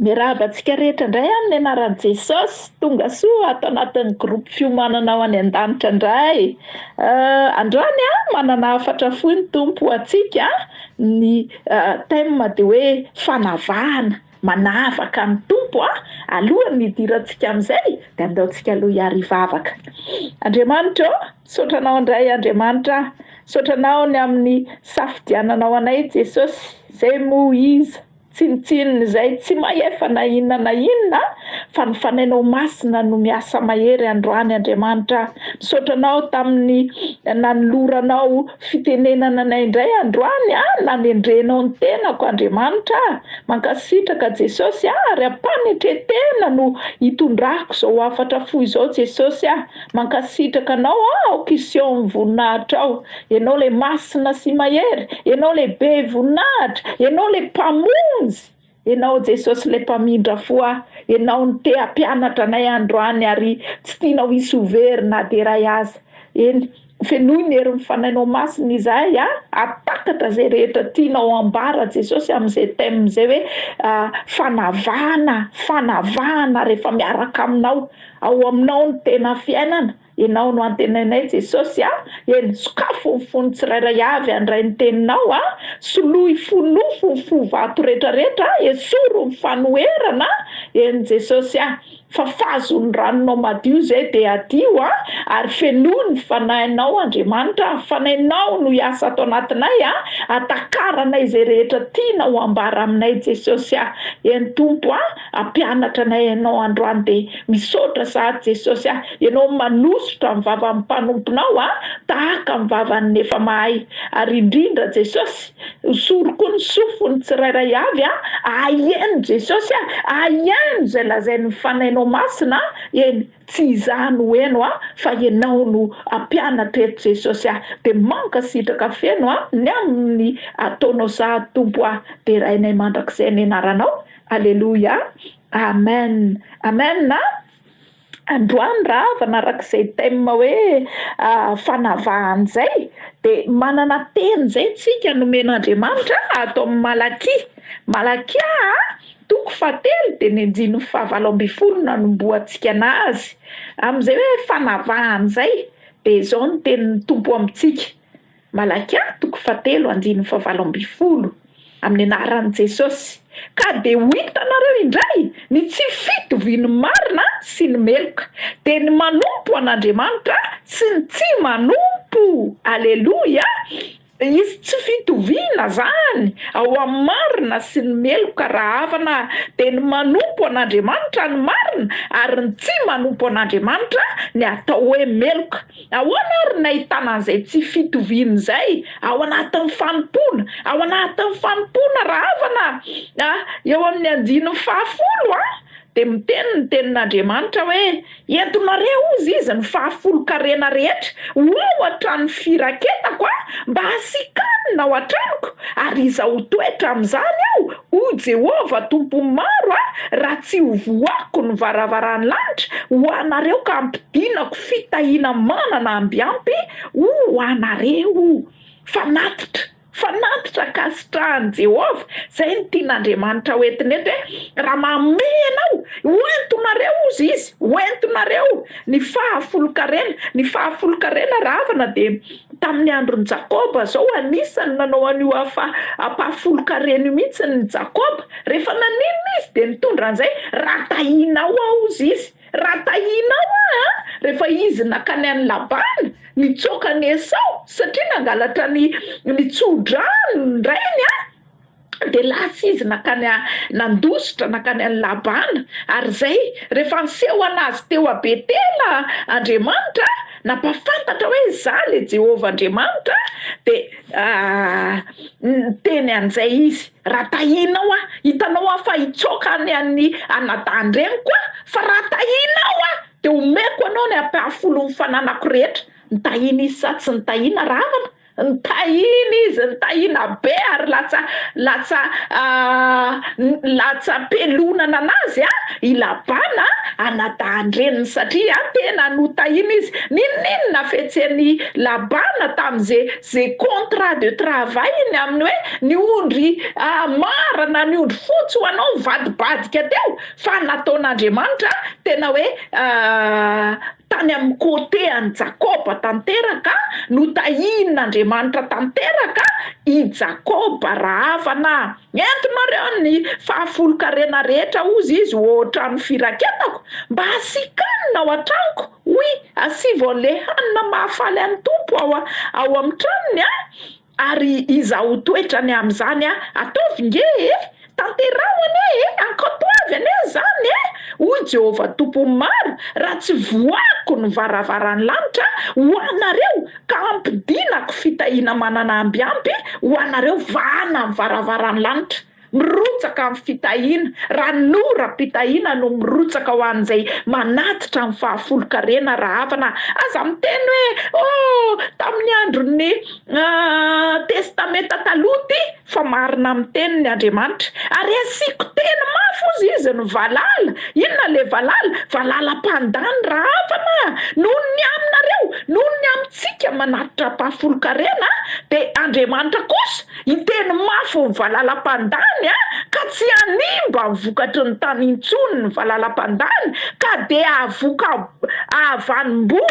Miarabantsika rehetra indray amin'ny anaran'i Jesosy, tonga soa ato anatin'ny groupe fiomanana ao any an-danitra indray. Androany manana hafatra fohy ny tompo antsika ny thème dia hoe fanavahana, manavaka ny tompo alohan'ny hidirantsika amin'izay dia andaontsika aloha hiary hivavaka. Andriamanitra saotranao indray Andriamanitra, saotranao ny amin'ny safidiananao anay Jesosy, izay moa izy tsinotsinony izay tsy mahefa na inona fa ny fanainao masina no miasa mahery androany Andriamanitra. Misaotranao tamin'ny nanoloranao fitenenana anay indray androany nanendrenao ny tenako Andriamanitra. Mankasitraka Jesosy ary ampanetretena no hitondrako izao hafatra fohy izao Jesosy. Mankasitraka anao aokisio voninahitra ao, ianao le masina sy mahery, ianao le be voninahitra, ianao le mpamonjy, ianao Jesosy le mpamindra foa, ianao ny te hampianatra anay androany ary tsy tianao hisy overina dia iray aza. Eny fenoiny ery mifanainao masina izahay atakatra izay rehetra tianao ambara Jesosy amin'izay thème izay hoe fanavahana rehefa miaraka aminao, ao aminao ny tena fiainana. Ianao no antenanay Jesosy eny sokafo ny fony tsirairay avy andray ny teninao soloy fonofo ny fovato rehetrarehetra, esoro ny fanoherana eny Jesosy fa fazon'ny ranonao madio izay dia adio ary fenoiny fanahinao Andriamanitra, fanahinao no hiasa ato anatinay atakaranay izay rehetra tianao ambara aminay Jesosy. Eny Tompo ampianatra anay ianao androany dia misaotra sahady Jesosy ianao manosotra ny vavan'ny mpanomponao tahaka ny vavan'ny efa mahay, ary indrindra Jesosy osoro koa ny sofony tsirairay avy aheno Jesosy aheno izay lazain'ny fanainao masina eny tsy izany hoeno fa ianao no ampianatra eto Jesosy dia mankasitraka feno ny amin'ny ataonao sahady Tompo dia rainay mandrakizay ny anaranao. Alleluia, amen, amen. Androany raha vanarak'izay thème hoe fanavahana izay dia manana teny izay tsika nomen'Andriamanitra atao amin'ny Malakia toko 7 dia ny 9:20 nanomboantsika anazy amin'izay hoe fanavahana izay. Dia izao no tenin'ny Tompo amintsika, Malakia toko 7 9:20 amin'ny anaran'i Jesosy. Ka dia ho hitanareo indray ny tsy fitoviany marina sy ny meloka, dia ny manompo an'Andriamanitra sy ny tsy manompo. Alleluia, izy tsy fitoviana zany ao amin'ny marina sy ny meloka raha havana, dia ny manompo an'Andriamanitra ny marina ary ny tsy manompo an'Andriamanitra ny atao hoe meloka. Ahoana ary nahitana an'izay tsy fitoviana izay ao anatin'ny fanompona, ao anatin'ny fanompona raha havana eo amin'ny 10:10 dia miteny ny tenin'Andriamanitra hoe entonareo ozy izy ny 10 karena rehetra ohatra ny firaketako mba hasikanina ao an-tranoko, ary izaho toetra amin'izany aho ho Jehovah tompo maro raha tsy ho voako ny varavaran'ny lanitra ho anareo ka ampidinako fitahiana manana ambiampy ho anareo. Fanatitra kasitrahan'i Jehovah izay ny tian'Andriamanitra hoentinety hoe raha manome ianao hoentonareo ozy izy, hoentonareo ny 10 karena. Ny 10 karena raha havana dia tamin'ny andron'i Jakoba zao anisany nanao an'io 10 karena mihitsy ny Jakoba. Rehefa naninona izy dia nitondra an'izay ratahinao ozy izy, ratahinao rehefa izy nakany an'i Labana nitsoaka ny Esau satria nangalatra ny tsodrano ny rainy de lasa izy nandositra nakany any Labana ary zay rehefa niseho anazy teo Betela Andriamanitra napafantatra hoe za le Jehovah Andriamanitra de teny an'izay izy raha tahinao hitanao fa hitsokany any anadany reny koa fa raha tahinao de omeko anao ny apahafolo mifananako rehetra nitahina izy sa tsy nitahina ravana nitahina izy nitahina be ary latsa pelonana anazy i Labana anadandreniny satria tena notahina izy ninona fetseny Labana tam'zay contrat de travail iny aminy hoe niondry marana niondry fotsy ho anao vadibadika teo fa nataon'Andriamanitra tena hoe tany amin'ny côté any Jakoba tanteraka notahin'Andriamanitra tanteraka i Jakoba ravana entinareo ny fahafolo-karena rehetra ozy izy ohatrany firaketako mba asikanina ao an-tranoko hoy asivo le hanina mahafaly any tompo ao amin'ny tranony ary izaho toetrany amin'izany ataovy nge tanterahany ankatoavy ane zany hoy Jehovah tompony maro raha tsy voako ny varavaran'ny lanitra ho anareo ka ampidinako fitahina manana ambiampy ho anareo vahana ny varavaran'ny lanitra mirotsaka amin'ny fitahina raha nora-pitahina no mirotsaka ho an'izay manatitra ny fahafolo-karena rahavana aza miteny hoe tamin'ny andron'ny testamenta taloha fa marina amin'ny teniny Andriamanitra ary asiko teny mafy izy ny valala inona le valalam-pandany rahavana noho ny aminareo noho ny amintsika manatitra fahafolo-karena de Andriamanitra kosa iteny mafy ny valalam-pandany ka tsy animba vokatry ny tany intsony ny valalam-pandany ka de avanim-bo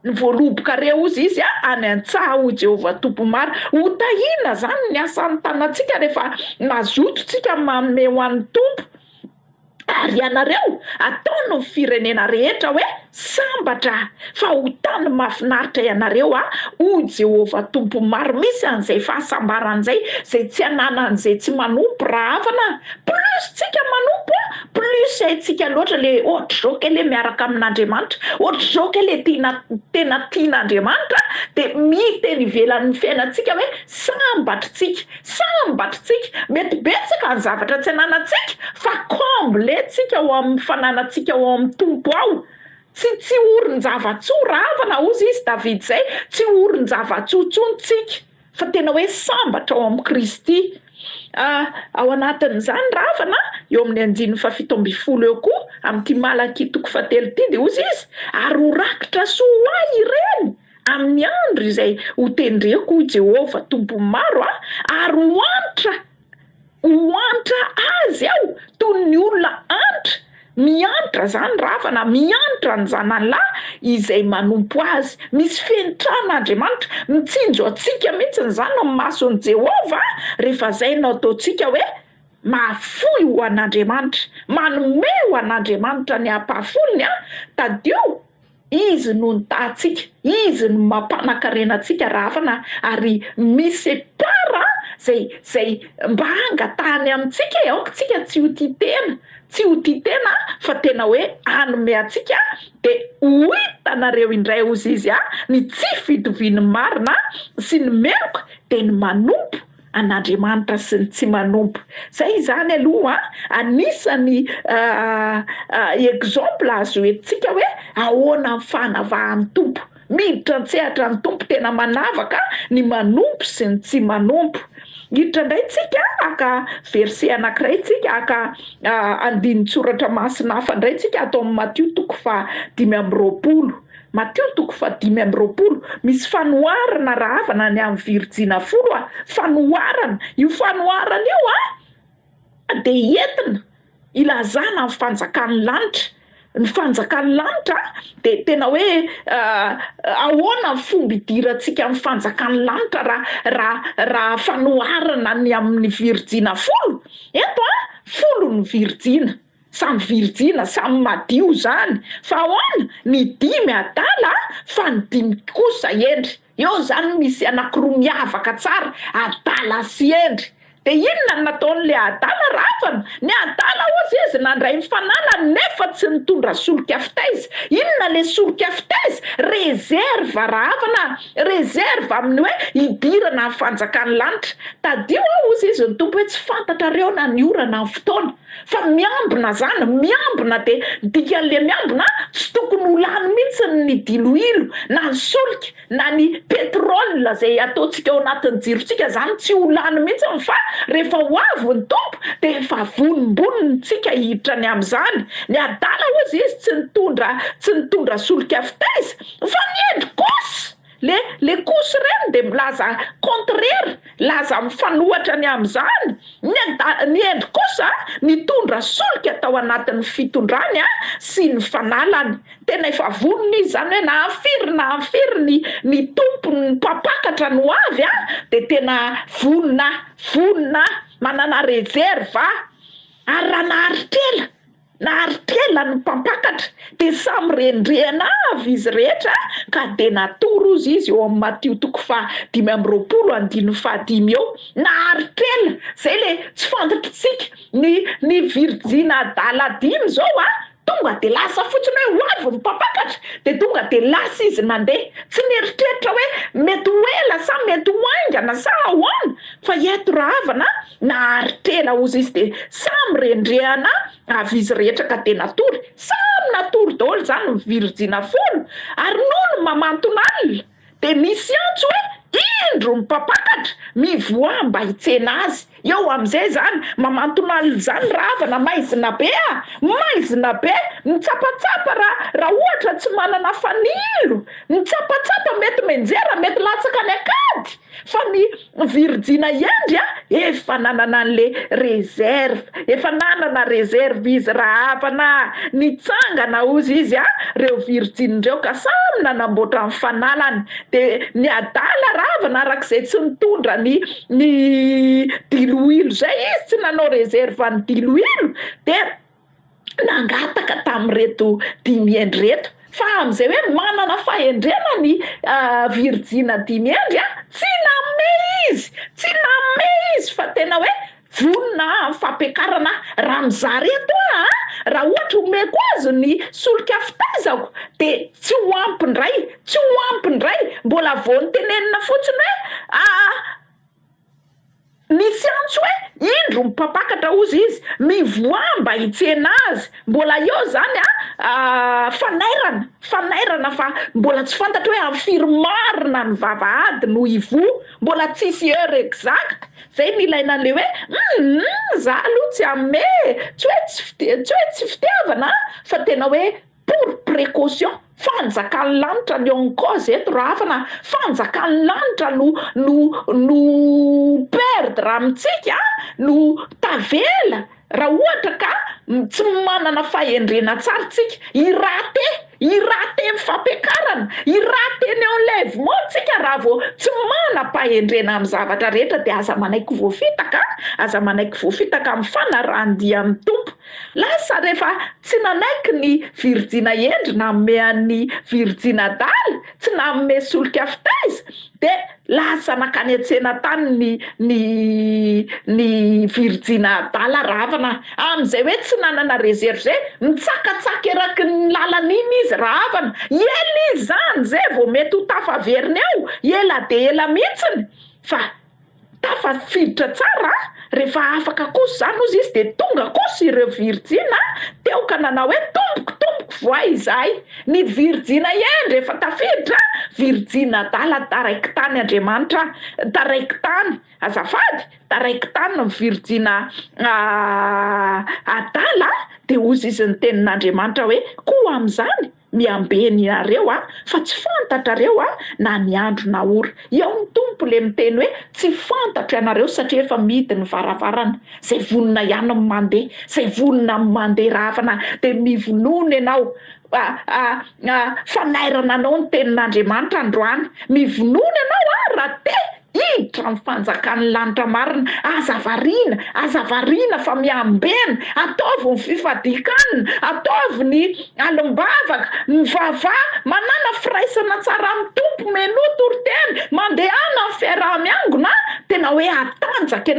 ny voaloboka reo izy any an-tsaha ho Jehovah tompomaro ho tahina zany ny asan'ny tanantsika rehefa mazototsika manome ho an'ny tompo ary ianareo ataony ny firenena rehetra hoe sambatra fa ho tany mahafinaritra ianareo ho Jehovah tompomaro misy an'izay fahasambaran'izay zay tsy ananan'izay tsy manompo rahavana plus tsika manompo plus haitsika loatra le ohatra zao ke le miaraka amin'Andriamanitra ohatra zao ke le tena tian'Andriamanitra de miteny ivelan'ny fiainantsika hoe sambatritsika mety betsaka ny zavatra tsy ananantsika fa comble tsika ho amin'ny fananantsika ho amin'ny tompo ao tsy orin-javatsoa ravana ozy izy David zay tsy orin-javatsontsika fa tena hoe sambatra ao amin'ny Kristy ao anatin'izany ravana eo amin'ny 5:70 eo koa amin'ity Malaki 3:7 de ozy izy ary ho rakitra soa ireny amin'ny andro izay ho tendreko Jehovah tompony maro ary ho antra azy toy ny olona antra miantra zany ravana miantra ny zanalahy izay manompo azy misy fenitran'Andriamanitra mitsinjo atsika mihitsy zany amin'ny mason'i Jehovah rehefa zay no ataotsika hoe mahafoy ho an'Andriamanitra manome ho an'Andriamanitra ny ampahafolony tadio izy no nitahtsika izy no mampanakarenantsika ravana ary misy para zay mba angatahany amintsika aokatsika tsy ho titena fa tena hoe anome atsika de ho hitanareo indray ozy izy ny tsy fitoviany marina sy ny meloka de ny manompo an'Andriamanitra sy ny tsy manompo zay zany aloha anisany exemple azo entsika hoe ahoana ny fanavahan'ny tompo miditra antsehatra ny tompo tena manavaka ny manompo sy ny tsy manompo hiditra indray tsika aka verset anankiray tsika aka andiny tsoratra masina hafa indray tsika atao amin'ny Matthieu 5:20 Matthieu 5:20 misy fanoharana rahavana ny amin'ny Virjina folo fanoharana io fanoharana io de entina ilazana ny fanjakan'ny lanitra ny fanjakan'ny lanitra de tena hoe ahoana ny fomba idirantsika amin'ny fanjakan'ny lanitra raha fanoharana ny amin'ny Virjina folo eto folo ny Virjina samy Virjina samy madio zany fa ahoana ny 5 adala fa ny 5 kosa endry eo zany misy anankiroa miavaka tsara adala sy endry de inona nataon'le Adala ravana? Ny Adala ozy izy nandray mifanala nefa tsy nitondra solika fitaiza. Inona le solika fitaiza? Réserve ravana, réserve amin'ny hoe idirana ny fanjakan'ny lanitra. Tadio ozy izy ny tompo hoe tsy fantatrareo na ny orana ny fotoana fa miambina zany, miambina de dikan'le miambina tsy tokony ho lany mihitsy ny diloilo na ny solika na ny pétrole zay ataontsika ao anatin'ny jirontsika zany tsy ho lany mihitsy fa rehefa ho avy ny tompo de efa vonimbonitsika hiditra ny amin'izany. Ny Adala ozy izy tsy nitondra solika fitaiza fa niendry kosa. Le kosy reny de milaza contraire, laza mifanohatra ny amin'izany. Ny endry kosa nitondra solika tao anatin'ny fitondrany sy ny fanalany. Tena efa vonona izy zany hoe na afiry ny tompony mpapakatra no avy de tena vonona manana réserve ary raha naharitrela ny mpampakatra de samy rendrena avy izy rehetra ka de natoro izy eo amin'ny Matio 5:25 eo. Naharitrela zay le tsy fantatritsika ny Virjina Adala dimy zao tonga de lasa fotsiny hoe ho avy ny mpampakatra de tonga de lasa izy nandeha. Tsy nieritreritra hoe mety ho ela sa mety ho aingana sa ahoana fa eto ravana naharitrela ozy izy de samy rendrehana avy izy rehetra ka de natory. Samy natory daholo zany ny Virjina folo ary nono mamantona alina de misy antso hoe indro mpapakatra mivoamba hitsena azy. Eo am'izay zany mamantona alina zany ravana maizina be mitsapatsapa raha ohatra tsy manana fanilo, mitsapatsapa mety menjera mety latsaka ny akady fa ny Virjina endry efa nanana an'le réserve, efa nanana réserve izy ravana nitsangana ozy izy reo Virjina reo ka samy nanamboatra ny fanalany. De ny Adala ravana arak'izay tsy nitondra ny diloilo zay izy tsy nanao réserve ny diloilo de nangataka tamin'reto dimy endry reto. Fa am'izay hoe manana fahendrena ny Virjina dimy endry tsy namme izy fa tena hoe vonona fampiakarana raha mizaha reto raha ohatra omeko azy ny solika fitaizako de tsy ho ampindray mbola voantenenina fotsiny hoe nisy antso hoe indro mpapakatra ozy izy mivoamba hitsena azy. Mbola eo zany fanairana fa mbola tsy fantatra hoe am'firy marina ny vavahady no ivo, mbola tsisy heure exact. Zay nilaina an'le hoe za aloha tsy amme, tsy hoe tsy fitiavana fa tena hoe pour précaution. Fanjakan'ny lanitra ny en cause eto ravana, fanjakan'ny lanitra no perdre amitsika no tavela raha ohatra ka tsy manana fahendrena tsara tsika. Iraté fampiakarana, iraté ny enlèvement tsika raha vao tsy manam-pahendrena amin'ny zavatra rehetra de aza manaiky voafitaka amin'ny fanarahandia amin'ny tompo. Lasa rehefa tsy nanaiky ny Virjina endry namme an'ny Virjina Adala, tsy namme solika fitaiza de lasa nakany an-tsena tany ny Virjina Adala ravana am'izay hoe tsy nanana réserve zay mitsakatsaka eraky ny lalan'iny izy ravana. Ela izy zany zay vao mety ho tafaveriny eo ela de ela mihitsiny fa tafafiditra tsara rehefa afaka kosa zany ozy izy de tonga kosa ireo Virjina teo ka nanao hoe tompoko voay izahay. Ny Virjina endry efa tafiditra, Virjina Adala taraiky tany Andriamanitra, taraiky tany azafady, taraiky tany ny Virjina Adala de ozy izy ny tenin'Andriamanitra hoe koa am'izany miambeny nareo fa tsy fantatrareo na ny andro na ora. Eo ny tompo le miteny hoe tsy fantatra ianareo satria efa midy ny varavarana. Zay vonona ihany mandeha, zay vonona mandeha ravana de mivonono ianao fanairana anao ny tenin'Andriamanitra androany. Mivonono ianao raha te hiditra ny fanjakan'ny lanitra marina. Azavarina fa miambena, ataovy ny fifadikana, ataovy ny alimbavaka, mivava manana firaisana tsara amin'ny tompo menoto ry teny mandehana ny fiaraha-miangona de tena hoe atanjaka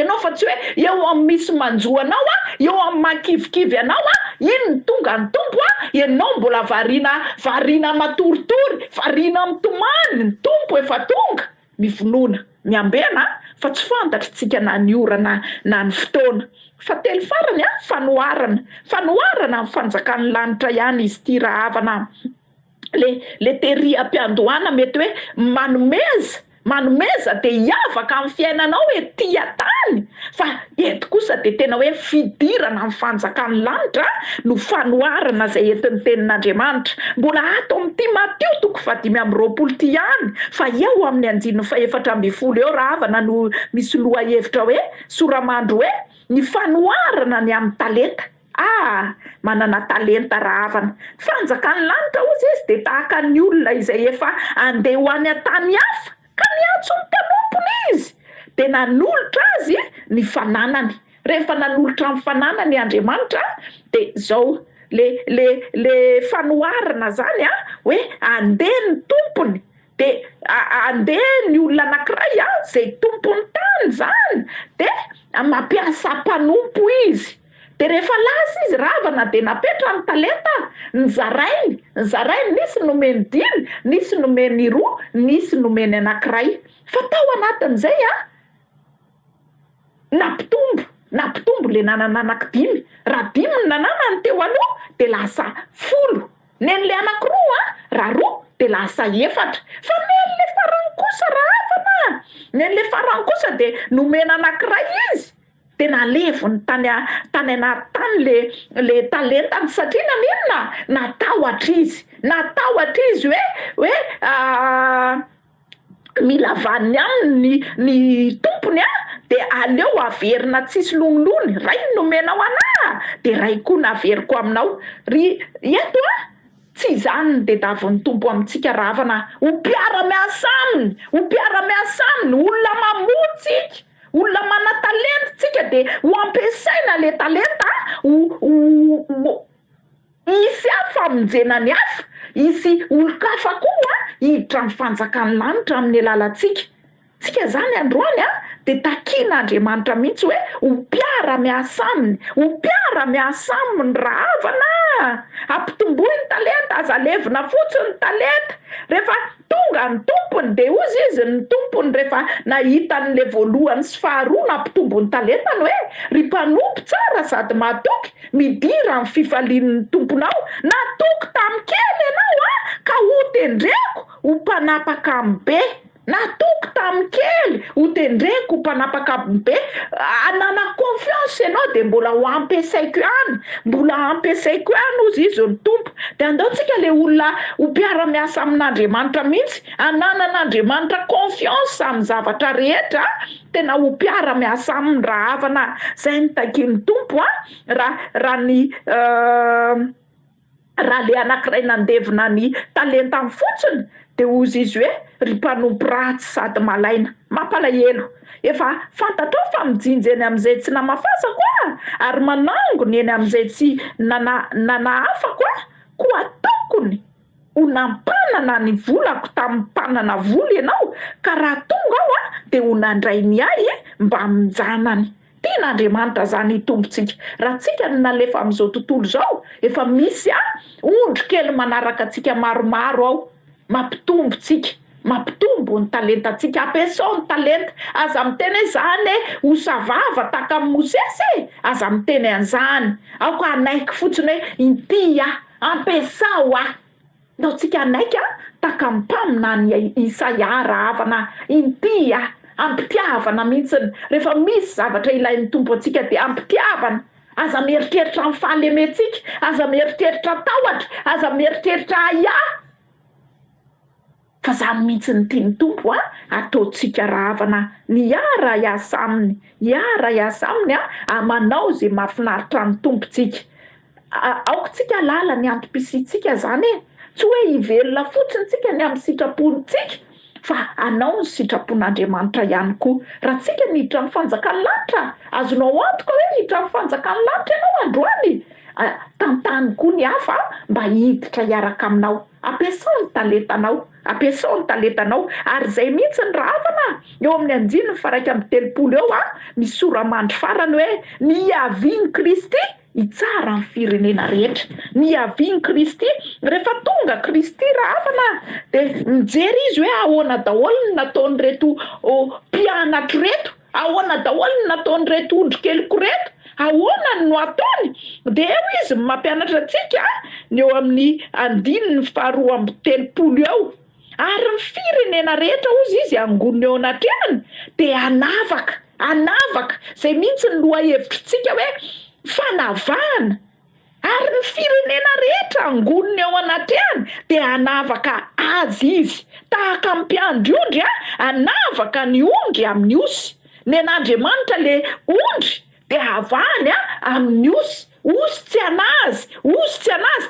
ianao fa tsy hoe eo amin'ny misy manjoanao eo amin'ny makivikivy anao iny ny tonga ny tompo ianao mbola variana matoritory, variana mitomany, ny tompo efa tonga mivonoana miambena fa tsy fantatritsika na ny orana na ny fotoana. Fa telo farany fanoharana ny fanjakan'ny lanitra ihany izy ty raha havana le tery am-piandohana mety hoe manomeza de hiavaka amin'ny fiainanao ety tany fa eto kosa de tena hoe fidirana amin'ny fanjakan'ny lanitra no fanoharana zay entin'ny tenin'Andriamanitra. Mbola ato amin'ity Mateo 5:20 ty ihany fa eo amin'ny 4:14 eo raha havana no misy lohahevitra hoe soramandro hoe ny fanoharana ny amin'ny talenta. Manana talenta raha havana. Fanjakan'ny lanitra ozy izy de tahaka ny olona izay efa andeha ho any an-tany hafa ka miantso ny mpanompony izy. De nanolotra azy ny fananany. Rehefa nanolotra ny fananany Andriamanitra de zao le fanoharana zany hoe andeha ny tompony de andeha ny olona anankiray zay tompony tany zany de mampiasa mpanompo izy. De rehefa lasa izy ravana de napetra ny talenta ny zarainy nisy nomeny 5, nisy nomeny 2, nisy nomeny anankiray. Fa tao anatin'izay nampitombo le nanana anaky 5. Raha 5 ny nananany teo aloha de lasa 10. Nen'le anankiroa raha 2 de lasa 4. Fa nen'le farany kosa raha havana. Nen'le farany kosa de nomena anankiray izy. De nalevony tany anaty le talentany satria naninona natahotra izy hoe mila vaniny aminy ny tompony de aleo averina tsisy longolony. Ray ny nomenao anahy de ray koa naveriko aminao. Eto tsy zany ny tadiavin'ny tompo amintsika raha havana. Ho mpiara-miasa aminy olona mamotsika, olona mana-talenta tsika de ho ampiasaina le talenta isy famonjenany hafa, isy olon-kafa koa hiditra amin'ny fanjakan'ny lanitra amin'ny alalantsika. Tsika zany androany de takian'Andriamanitra mihitsy hoe ho mpiara-miasa aminy raha havana. Ampitomboy ny talenta, aza levina fotsiny talenta. Rehefa tonga ny tompony de ozy izy ny tompony rehefa nahita an'le voalohany sy faharoa nampitombo ny talentany hoe ry mpanompo tsara sady mahatoky midira amin'ny fifalian'ny tomponao. Natoky tamin'ny kely ianao ka ho tendreko ho mpanapaka amin'ny be. Natoky tamin'ny kely ho tendreko ho mpanapaka amin'ny be. Anana confiance ianao de mbola ho ampiasaiko ihany ozy izy ny tompo. De andaontsika le olona ho mpiara-miasa amin'Andriamanitra mihitsy, ananan'Andriamanitra confiance amin'ny zavatra rehetra, tena ho mpiara-miasa aminy raha havana. Zay ny takian'ny tompo raha le anankiray nandevina ny talentany fotsiny de ozy izy hoe ry mpanompo ratsy sady malaina. Mampalahelo. Efa fantatrao fa mijinjy eny amin'izay tsy namafasako ary manangona eny amin'izay tsy nanahafako koa tokony ho nampanana ny volako tamin'ny mpanana vola ianao ka raha tonga aho de ho nandray ny ahy mba mijanany. Tian'Andriamanitra zany tompontsika. Raha tsika ny nalefa amin'izao tontolo zao efa misy ondro kely manaraka antsika maromaro mampitombo ny talentantsika. Ampiasao ny talenta. Aza miteny zany ho savava taka amin'ny Mosesy aza miteny an'izany. Aoka anaiky fotsiny hoe inty ampiasao ndao tsika anaiky taka amin'ny mpamina ny Isaia raha havana inty ampitiavana mihitsiny. Rehefa misy zavatra ilain'ny tompo antsika de ampitiavana. Aza mieritreritra amin'ny fahalementsika, aza mieritreritra tahotra, aza mieritreritra fa zany mihitsy ny tiany tompo ataotsika raha havana ny hiara hiasa aminy manao zay mahafinaritra ny tompontsika. Aokantsika lala ny antom-pisitsika zany tsy hoe hivelona fotsiny tsika ny amin'ny sitrapontsika fa anao ny sitrapon'Andriamanitra ihany koa. Raha tsika niditra amin'ny fanjakan'ny lanitra azonao antoka hoe niditra amin'ny fanjakan'ny lanitra ianao androany. tantany koa ny hafa mba hiditra hiaraka aminao. Ampiasao ny talentanao, ampiasao ny talentanao, ary zay mihitsy ny ravana eo amin'ny 9:30 eo misy soramandry farany hoe niaviany Kristy hitsara ny firenena rehetra. Niaviany Kristy, rehefa tonga Kristy ravana de mijery izy hoe ahoana daholo ny nataonyreto mpianatra reto, ahoana daholo ny nataonyreto ondrikeliko reto, ahoana no ataony. De eo izy mampianatra antsika ny eo amin'ny 9:30 eo. Ary ny firenena rehetra ozy izy angoniny eo anatrehany de anavaka zay mihitsy ny lohahevitrintsika hoe fanavahana. Ary ny firenena rehetra angoniny eo anatrehany de anavaka azy izy, tahaka ny mpiandry anavaka ny ondry amin'ny osy. Ny an'Andriamanitra le ondry de avahany amin'ny osy. Osy tsy anazy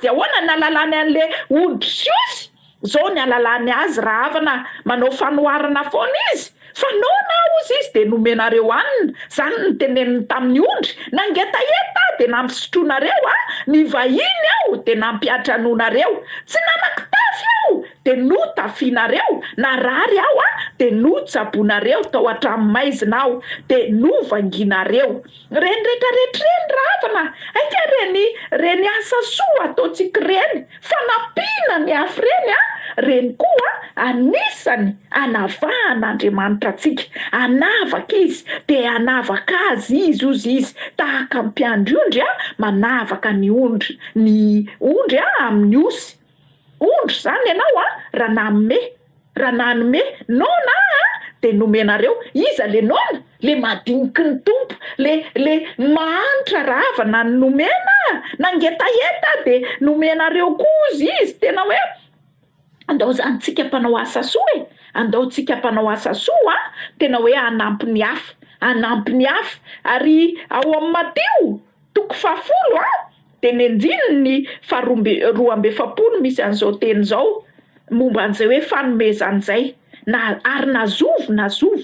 de ahoana ny alalany an'le ondry sy osy? Zao ny alalany azy ravana manao fanoharana foana izy. Fanaona ozy izy de nomenareo hanina, zany ny teneniny tamin'ny ondry. Nangetaheta de nampisotroanareo, ny vahiny ao de nampiatranonareo. Tsy nanan-kitafy ao de notafianareo, narary ao de notsaboanareo tao an-tranomaizina ao de novanginareo. Reny rehetrarehetra reny ravana, aika reny asa soa ataontsika reny, fanampiana ny afy reny reny koa anisany anavahan'Andriamanitra antsika. Anavaka izy de anavaka azy izy tahaka ny mpiandry ondry manavaka ny ondry amin'ny osy. Ondry zany ianao raha nanome nona de nomenareo. Iza le nona? Le madiniky ny tompo, le mahantra ravana ny nomena. Nangetaheta de nomenareo koa izy tena hoe andao zany tsika mpanao asa soa andao tsika mpanao asa soa tena hoe anampy ny hafa. Ary ao amin'ny Mateo 10 de ny 12 misy an'izao teny zao momba an'izay hoe fanomezana zay. Ary nazovo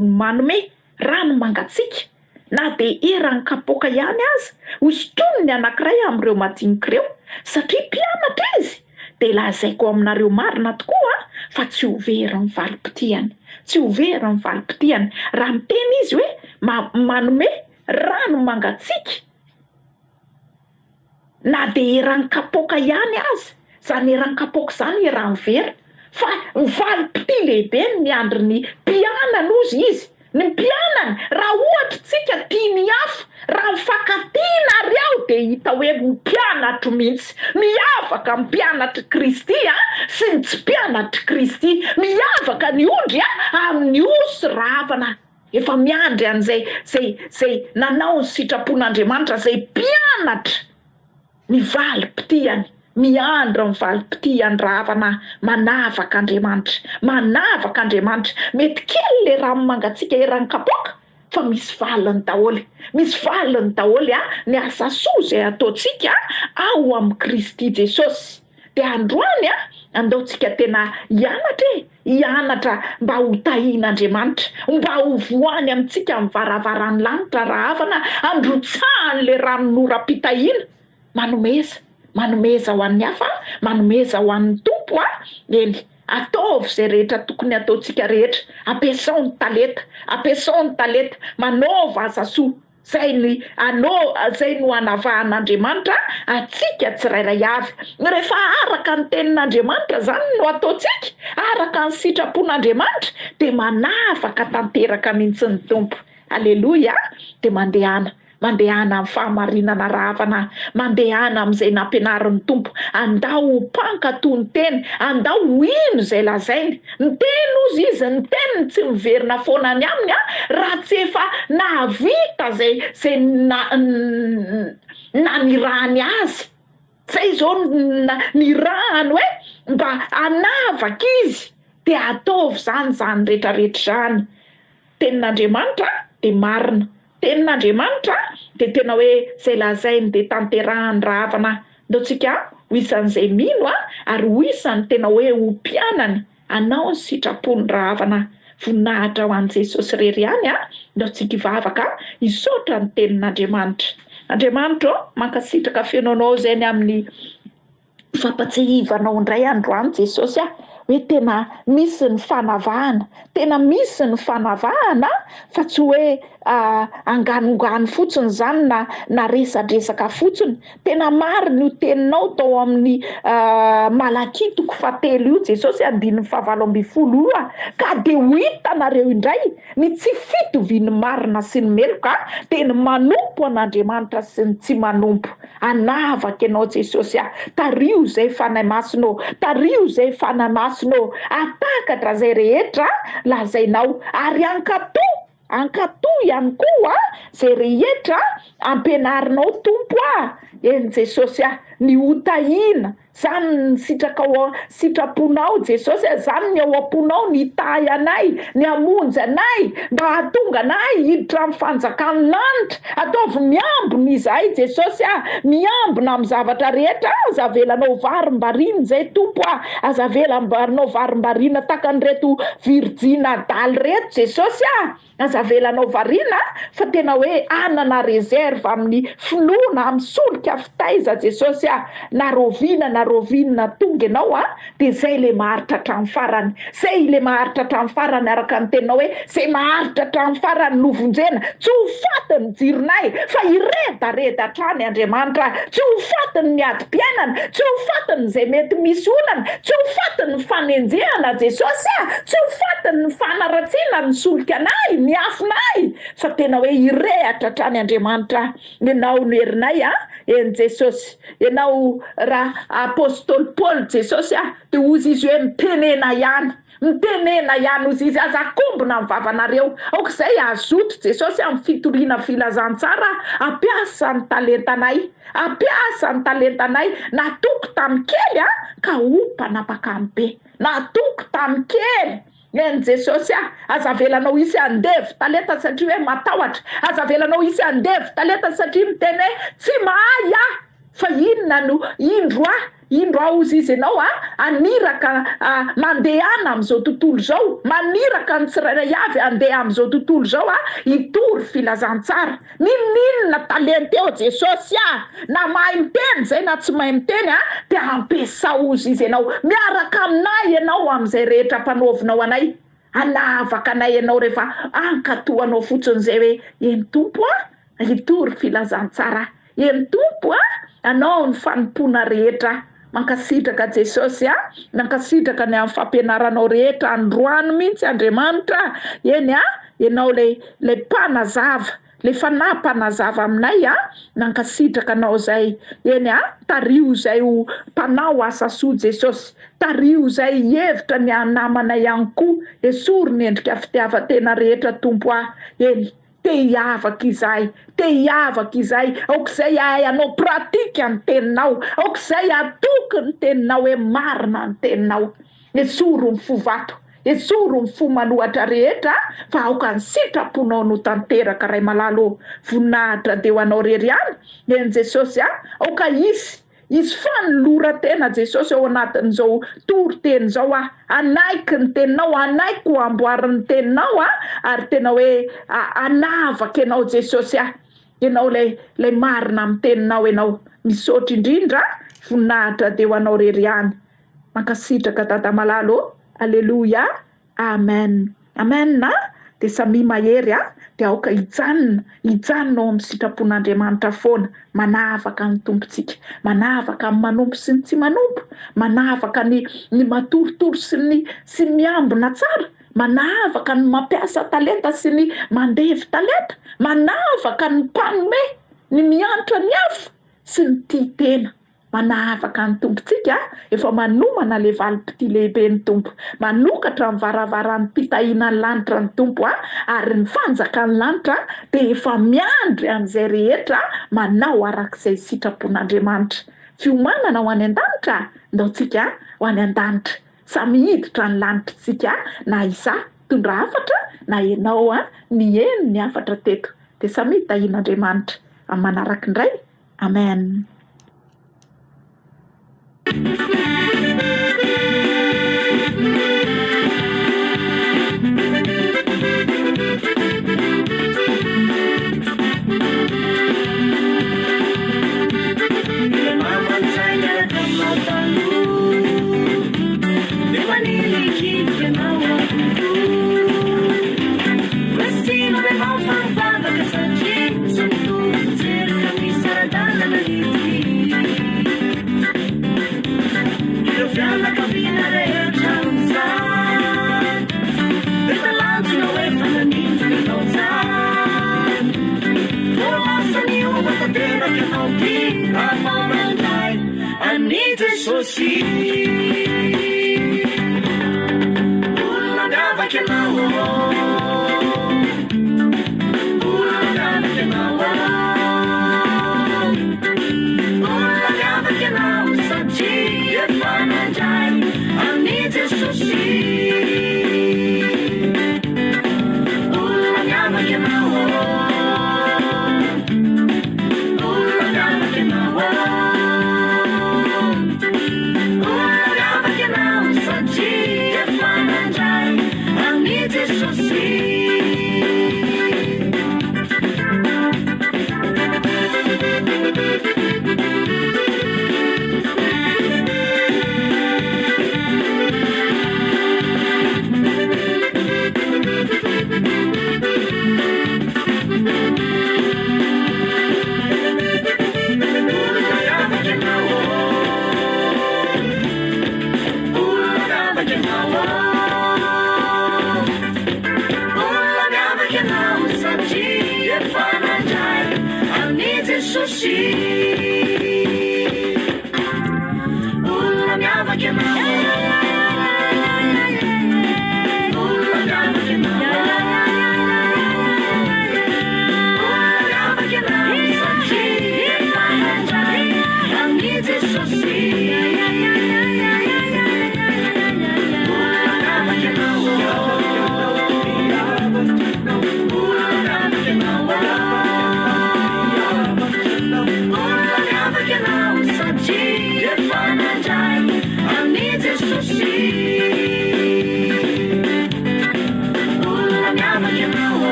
ny manome rano mangatsiaka na de eran'ny kapoaka ihany aza hosotrony ny anankiray amin'ireo madinika ireo, satria mpianatra izy. De lazaiko aminareo marina tokoa fa tsy overiny valipitiany. Raha miteny izy hoe manome rano mangatsiaka na de eran'ny kapoaka ihany aza, zany eran'ny kapoaka zany eran'ny vera, fa valipity lehibe ny miandry ny mpianana ozy izy. Ny mpianana raha ohatra tsika tiany hafa, raha mifankatinareo de hita hoe mpianatra mihitsy. Miavaka mpianatra Kristy sy ny tsy mpianatra Kristy. Miavaka ny ondry amin'ny osy ravana. Efa miandry an'izay nanao ny sitrapon'Andriamanitra, zay mpianatra miandra ny valipitiany ravana, manavaka Andriamanitra. Mety kely le rano mangatsiaka eran'ny kapoaka fa misy valiny daholo ny asa soa zay ataontsika ao amin'ny Kristy Jesosy. De androany andaontsika tena hianatra mba ho tahian'Andriamanitra, mba ho voany amintsika amin'ny varavaran'ny lanitra ravana, androtsahany le rano noram-pitahiana. Manomeza ho an'ny hafa, manomeza ho an'ny tompo eny. Ataovy zay rehetra tokony ataontsika rehetra. Ampiasao ny talenta, manaova asa soa. Zay no anavahan'Andriamanitra atsika tsirairay avy. Rehefa araka ny tenin'Andriamanitra zany no ataontsika, araka ny sitrapon'Andriamanitra de manavaka tanteraka mihitsy ny tompo. Aleluia. De mandehana amin'ny fahamarinana ravana, mandehana amin'izay nampianarin'ny tompo. Andao ho mpankatoy ny teny, andao ho ino zay lazainy. Ny teny ozy izy, ny teniny tsy miverina foana ny aminy raha tsy efa nahavita zay nirahany azy. Zay zao nirahany hoe mba anavaka izy de ataovy zany rehetrarehetra zany. Tenin'Andriamanitra de marina. Tenin'Andriamanitra de tena hoe zay lazainy de tanterahany ravana. Ndao tsika ho isan'izay mino ary ho isany tena hoe ho mpianany anao ny sitrapony ravana. Voninahitra ho an'i Jesosy rery ihany ndao tsika hivavaka hisaotra ny tenin'Andriamanitra. Andriamanitra mankasitraka fiainanao zay ny amin'ny fampatsihivanao indray androany Jesosy hoe tena misy ny fanavahana, tena misy ny fanavahana fa tsy hoe anganongano fotsiny zany na resadresaka fotsiny. Tena marina io teninao tao amin'ny Malaki 3 io Jesosy 9:20 io ka de ho hitanareo indray ny tsy fitoviany marina sy ny meloka de ny manompo an'Andriamanitra sy ny tsy manompo. Anavaka ianao Jesosy tario zay fanahy masonao, tario zay fanahy masonao, atakatra zay rehetra lazainao ary ankatoy ihany koa zay rehetra ampianarinao tompo eny Jesosy ny hotahina zany ny sitraponao Jesosy zany ny ao am-ponao ny tahy anay, ny hamonjy anay mba hahatonga anay hiditra amin'ny fanjakan'ny lanitra. Ataovy miambina izahay Jesosy miambina amin'ny zavatra rehetra. Aza velanao varim-barina zay tompo aza velanao varim-barina takan'ireto Virjina daly reto Jesosy aza velanao varina fa tena hoe anana reserve amin'ny finoana amin'ny solika fitaiza Jesosy na rovinina tonga ianao de zay le maharitra hatramin'ny farany, zay le maharitra hatramin'ny farany araka ny teninao hoe zay maharitra hatramin'ny farany novonjena. Tsy ho fatiny jironay fa iredareda hatrany Andriamanitra, tsy ho fatiny ny adi-piainana, tsy ho fatiny zay mety misy olana, tsy ho fatiny ny fanenjehana Jesosy, tsy ho fatiny ny fanaratsiana ny solika anay, ny afinay, fa tena hoe irehatra hatrany Andriamanitra. Ianao no herinay eny Jesosy, ianao raha apôstôly Paul Jesosy de ozy izy hoe mitenena ihany ozy izy aza kombona ny vavanareo aok'izay azoto Jesosy amin'ny fitoriana filazantsara ampiasa ny talentanay natoko tamin'ny kely ka ompanapakamy be, natoko tamin'ny kely eny Jesosy aza velanao isy andevy talenta satria hoe matahotra, aza velanao isy andevy talenta satria miteny hoe tsy mahay fa inona no indro ozy izy ianao aniraka mandehana amin'izao tontolo zao, maniraka ny tsirairay avy andeha amin'izao tontolo zao hitory filazantsara. Ninona talenta eo Jesosy na mahay miteny zay na tsy mahay miteny de ampiasa ozy izy ianao, miaraka aminay ianao amin'izay rehetra mpanaovinao anay. Anavaka anay ianao rehefa ankatoanao fotsiny zay hoe eny tompo hitory filazantsara, eny tompo anao ny fanompona rehetra. Mankasitraka Jesosy mankasitraka ny amin'ny fampianaranao rehetra androany mihitsy Andriamanitra eny ianao le mpanazava, le fanampanazava aminay mankasitraka anao zay eny tario zay ho mpanao asa soa Jesosy, tario zay hevitra ny anamanay ihany koa esory ny endrika fitiavan-tena rehetra tompo eny te hiavaka izay aok'izay anao pratika ny teninao, aok'izay atoky ny teninao hoe marina ny teninao. Esoro ny fo vato, esoro ny fo manohatra rehetra fa aoka ny sitraponao no tanteraka ray malalo voninahitra deo anao rery eny Jesosy aoka izy fa ny loratena Jesosy ao anatin'izao toriteny zao anaiky ny teninao, anaiky ho amboarin'ny teninao ary tena hoe anavaka ianao Jesosy ianao le marina amin'ny teninao ianao. Misaotra indrindra voninahitra deo anao rery any. Mankasitraka Dada malalo. Alleluia. Amen. De samy mahery de aoka hijanona amin'ny sitrapon'Andriamanitra foana, manavaka ny tompontsika, manavaka ny manompo sy ny tsy manompo, manavaka ny matoritory sy ny miambina tsara, manavaka ny mampiasa talenta sy ny mandevy talenta, manavaka ny mpanome, ny miantra ny hafa sy ny tia tena. Manavaka ny tompontsika efa manomana le valim-pity lehibe ny tompo, manokatra ny varavaran'ny mpitahiana ny lanitra ny tompo ary ny fanjakan'ny lanitra de efa miandry an'izay rehetra manao arak'izay sitrapon'Andriamanitra. Fiomanana ho any an-danitra, ndaontsika ho any an-danitra, samy hiditra ny lanitritsika na isa tondra hafatra na ianao ny eno ny hafatra teto de samy hitahian'Andriamanitra amin'ny manaraka indray. Amen. Jesosy